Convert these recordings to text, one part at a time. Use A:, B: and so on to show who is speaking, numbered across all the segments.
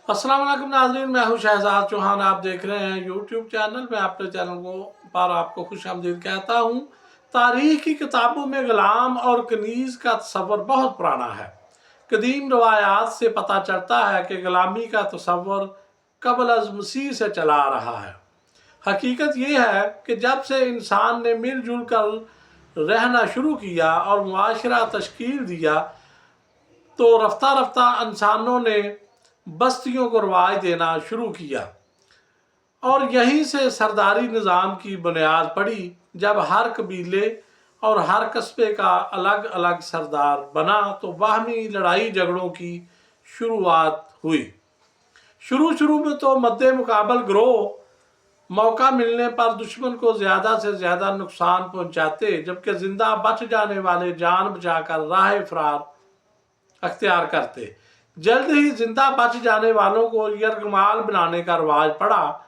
A: अस्सलाम वालेकुम नाज़रीन, मैं हूं शहजाद चौहान। आप देख रहे हैं यूट्यूब चैनल। मैं अपने चैनल को पर आपको खुशामदीद कहता हूं। तारीख की किताबों में गुलाम और कनीज़ का तस्वर बहुत पुराना है। कदीम रवायात से पता चलता है कि गुलामी का तस्वर कबल अज़ मसीह से चला आ रहा है। हकीकत ये है कि जब से इंसान ने मिलजुल कर रहना शुरू किया और मुआशरा तश्कील दिया, तो रफ्ता रफ्ता इंसानों ने बस्तियों को रवाज देना शुरू किया और यहीं से सरदारी निज़ाम की बुनियाद पड़ी। जब हर कबीले और हर कस्बे का अलग अलग सरदार बना तो बाहमी लड़ाई झगड़ों की शुरुआत हुई। शुरू में तो मद्दे मुकाबल गिरोह मौका मिलने पर दुश्मन को ज़्यादा से ज़्यादा नुकसान पहुंचाते, जबकि जिंदा बच जाने वाले जान बचाकर राह फरार अख्तियार करते। जल्द ही जिंदा बच जाने वालों को यरगमाल बनाने का रवाज पड़ा,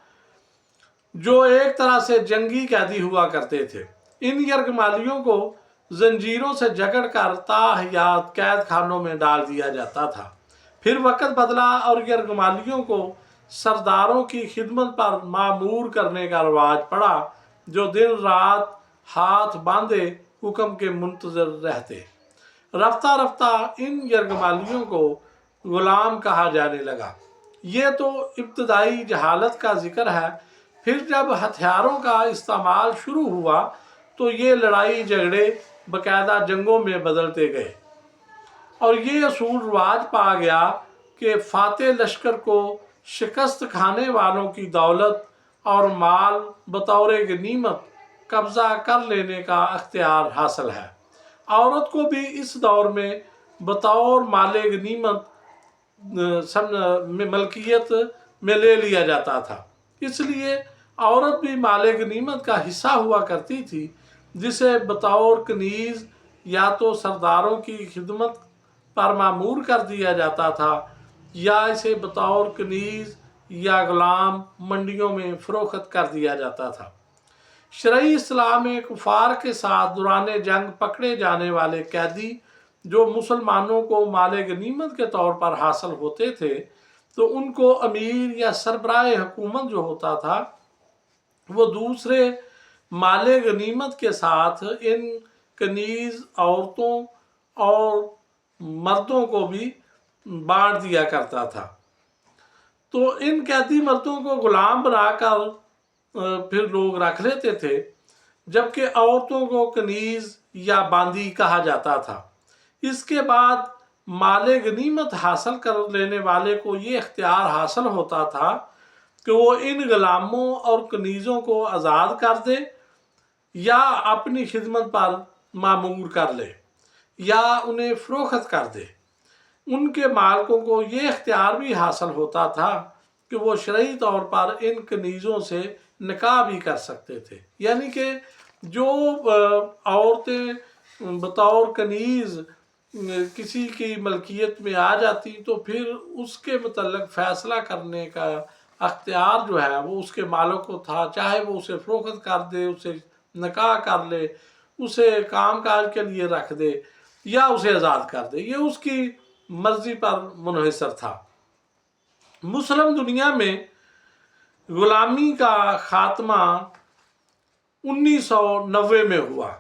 A: जो एक तरह से जंगी कैदी हुआ करते थे। इन यरगमालियों को जंजीरों से जकड़ कर ताहयात कैद खानों में डाल दिया जाता था। फिर वक्त बदला और यरगमालियों को सरदारों की खिदमत पर मामूर करने का रवाज पड़ा, जो दिन रात हाथ बांधे हुक्म के मुंतजर रहते। रफ्ता रफ्ता इन यरगमालियों को गुलाम कहा जाने लगा। ये तो इब्तदाई जहालत का जिक्र है। फिर जब हथियारों का इस्तेमाल शुरू हुआ तो ये लड़ाई झगड़े बाकायदा जंगों में बदलते गए और ये असूल रवाज पा गया कि फातेह लश्कर को शिकस्त खाने वालों की दौलत और माल बतौर गनीमत कब्जा कर लेने का अख्तियार हासिल है। औरत को भी इस दौर में बतौर माले गनीमत मलकियत में ले लिया जाता था। इसलिए औरत भी माले गनीमत का हिस्सा हुआ करती थी, जिसे बतौर कनीज़ या तो सरदारों की खिदमत पर मामूर कर दिया जाता था या इसे बतौर कनीज़ या गुलाम मंडियों में फरोख्त कर दिया जाता था। शरई इस्लाम में कुफार के साथ दौरान जंग पकड़े जाने वाले कैदी जो मुसलमानों को माले गनीमत के तौर पर हासिल होते थे, तो उनको अमीर या सरबराह हुकूमत जो होता था वो दूसरे माले गनीमत के साथ इन कनीज़ औरतों और मर्दों को भी बांट दिया करता था। तो इन कैदी मर्दों को गुलाम बनाकर फिर लोग रख लेते थे, जबकि औरतों को कनीज़ या बांदी कहा जाता था। इसके बाद माले गनीमत हासिल कर लेने वाले को ये इख्तियार हासिल होता था कि वो इन गुलामों और कनीज़ों को आज़ाद कर दे या अपनी खिदमत पर मामूर कर ले या उन्हें फरोख्त कर दे। उनके मालिकों को ये इख्तियार भी हासिल होता था कि वो शरई तौर पर इन कनीज़ों से निकाह भी कर सकते थे। यानी कि जो औरतें बतौर कनीज़ किसी की मलकियत में आ जाती तो फिर उसके मतलब फ़ैसला करने का अख्तियार जो है वो उसके मालिक को था, चाहे वो उसे फरोख्त कर दे, उसे निकाह कर ले, उसे काम काज के लिए रख दे या उसे आज़ाद कर दे, ये उसकी मर्जी पर मुनहसर था। मुस्लिम दुनिया में गुलामी का खात्मा 1990 में हुआ।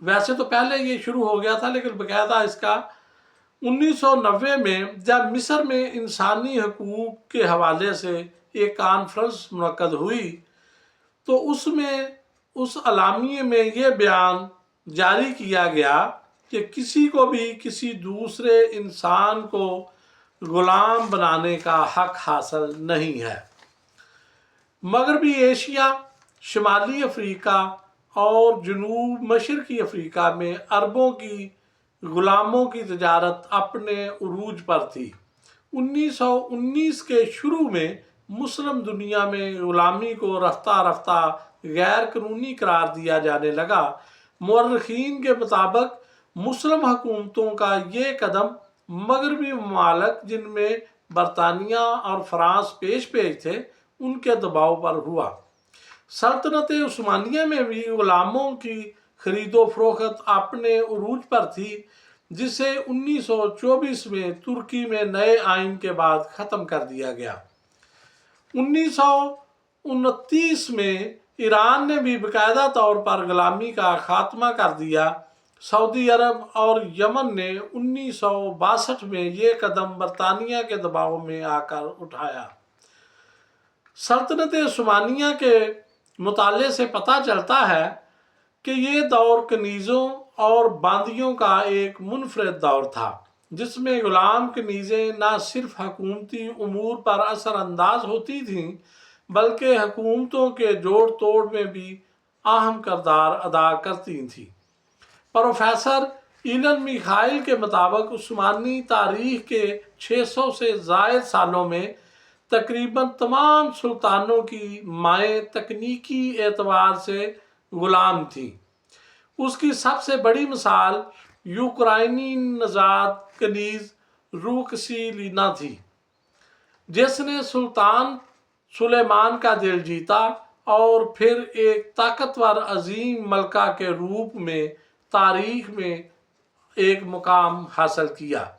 A: वैसे तो पहले ये शुरू हो गया था, लेकिन बाकायदा इसका 1990 में जब मिस्र में इंसानी हकूक़ के हवाले से एक कॉन्फ्रेंस मुनक्कद हुई तो उसमें उस अलामिये में ये बयान जारी किया गया कि किसी को भी किसी दूसरे इंसान को गुलाम बनाने का हक हासिल नहीं है। मगरबी एशिया, शुमाली अफ्रीका और जनूब मशरकी अफ्रीका में अरबों की गुलामों की तजारत अपने उरूज पर थी। 1919 के शुरू में मुस्लिम दुनिया में गुलामी को रफ्ता रफ्ता गैर कानूनी करार दिया जाने लगा। मुअर्रिखीन के मुताबिक मुस्लिम हुकूमतों का ये कदम मगरबी ममालिक जिनमें बरतानिया और फ्रांस पेश थे उनके दबाव पर हुआ। सल्तनत उस्मानिया में भी गुलामों की खरीदो फरोख्त अपने उरूज पर थी, जिसे 1924 में तुर्की में नए आइन के बाद ख़त्म कर दिया गया। 1929 में ईरान ने भी बाकायदा तौर पर गुलामी का खात्मा कर दिया। सऊदी अरब और यमन ने 1962 में ये कदम बरतानिया के दबाव में आकर उठाया। सल्तनत उस्मानिया के मुताले से पता चलता है कि ये दौर कनीज़ों और बांदियों का एक मुनफरद दौर था, जिसमें गुलाम कनीज़ें न सिर्फ हुकूमती उमूर पर असरअंदाज होती थीं बल्कि हुकूमतों के जोड़ तोड़ में भी अहम किरदार अदा करती थीं। प्रोफेसर इलन मिखाइल के मुताबिक उस्मानी तारीख के 600 से ज़ायद सालों में तकरीबन तमाम सुल्तानों की माएँ तकनीकी एतबार से गुलाम थीं। उसकी सबसे बड़ी मिसाल यूक्राइनी नजाद कनीज़ रूकसीलिना थी, जिसने सुल्तान सुलेमान का दिल जीता और फिर एक ताकतवर अजीम मलका के रूप में तारीख में एक मुकाम हासिल किया।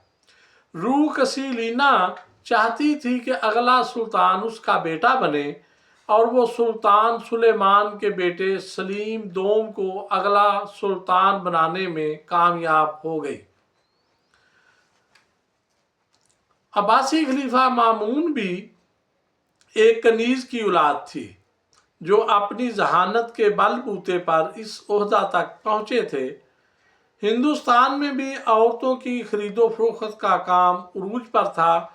A: रूकसीलिना चाहती थी कि अगला सुल्तान उसका बेटा बने और वो सुल्तान सुलेमान के बेटे सलीम दोम को अगला सुल्तान बनाने में कामयाब हो गई। अब्बासी खलीफा मामून भी एक कनीज़ की औलाद थी, जो अपनी जहानत के बलबूते पर इस ओहदा तक पहुँचे थे। हिंदुस्तान में भी औरतों की खरीदो फरोख्त का काम उरूज पर था।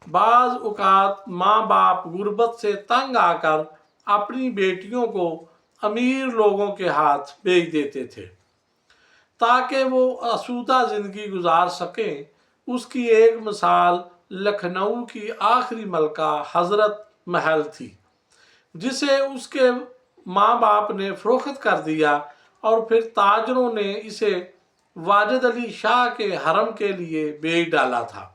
A: बाज़ औक़ात माँ बाप गुर्बत से तंग आकर अपनी बेटियों को अमीर लोगों के हाथ बेच देते थे ताकि वो आसूदा ज़िंदगी गुजार सकें। उसकी एक मिसाल लखनऊ की आखिरी मलका हज़रत महल थी, जिसे उसके माँ बाप ने फ़रोख्त कर दिया और फिर ताजरों ने इसे वाजिद अली शाह के हरम के लिए बेच डाला था।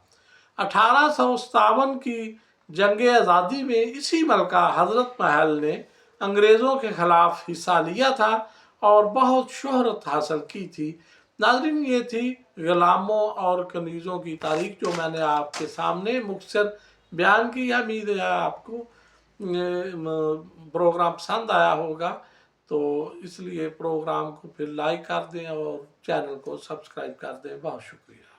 A: 1857 की जंग आज़ादी में इसी मलका हज़रत महल ने अंग्रेज़ों के ख़िलाफ़ हिस्सा लिया था और बहुत शोहरत हासिल की थी। नाज़रीन, ये थी ग़ुलामों और कनीज़ों की तारीख़ जो मैंने आपके सामने मुख्तसर बयान की। उम्मीद है आपको प्रोग्राम पसंद आया होगा, तो इसलिए प्रोग्राम को फिर लाइक कर दें और चैनल को सब्सक्राइब कर दें। बहुत शुक्रिया।